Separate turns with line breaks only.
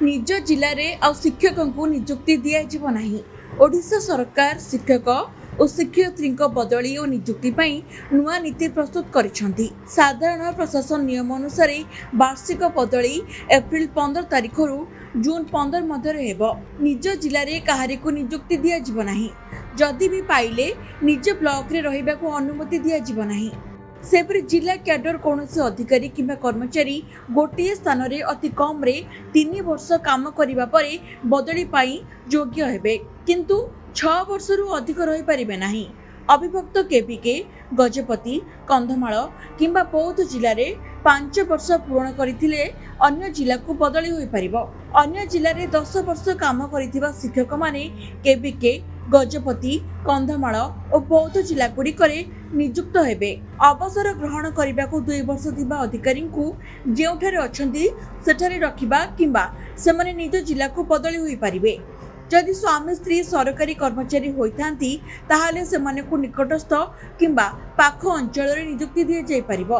निज जिले में आ शिक्षकों को नियुक्ति दिज्व ना। ओडिशा सरकार शिक्षक और शिक्षयित्री बदली और नियुक्ति नुआ नीति प्रस्तुत करिसेंती। साधारण प्रशासन नियम अनुसार वार्षिक बदली एप्रिल 15 तारीख जून 15 मध्य हेब। निज जिले में कहारी को नियुक्ति दिज्व ना। जदि भी पाइले निज ब्लॉक रे रहिबा को अनुमति दिज्व ना। सेपरि जिला कैडर कौन अधिकारी किंबा कर्मचारी गोटे स्थान रे अति कम रे 3 वर्ष काम करिबा परे बदली पाई योग्य हेबे, किंतु 6 वर्ष रु अधिक रही पारिबे नाही। अविभक्त केपीके गजपति कंधमाल किंबा बौद्ध जिले रे 5 वर्ष पूर्ण करथिले अन्य जिला को बदली होई परिबो। अन्य जिले रे 10 वर्ष काम करिथिबा शिक्षक माने केपीके गजपति कंधमाल और बौद्ध जिला गुड़िकरे नियुक्त हेबे। अवसर ग्रहण करने को 2 वर्ष थिबा अधिकारी को जेउठारे अछंती सेठारे रखिबा किंबा सेमाने निज जिला को बदली होई परिबे। जदि स्वामी स्त्री सरकारी कर्मचारी होइथांती ताहाले सेमाने को निकटस्थ किंबा पाख अंचल रे नियुक्ति दिया जाय परिबो।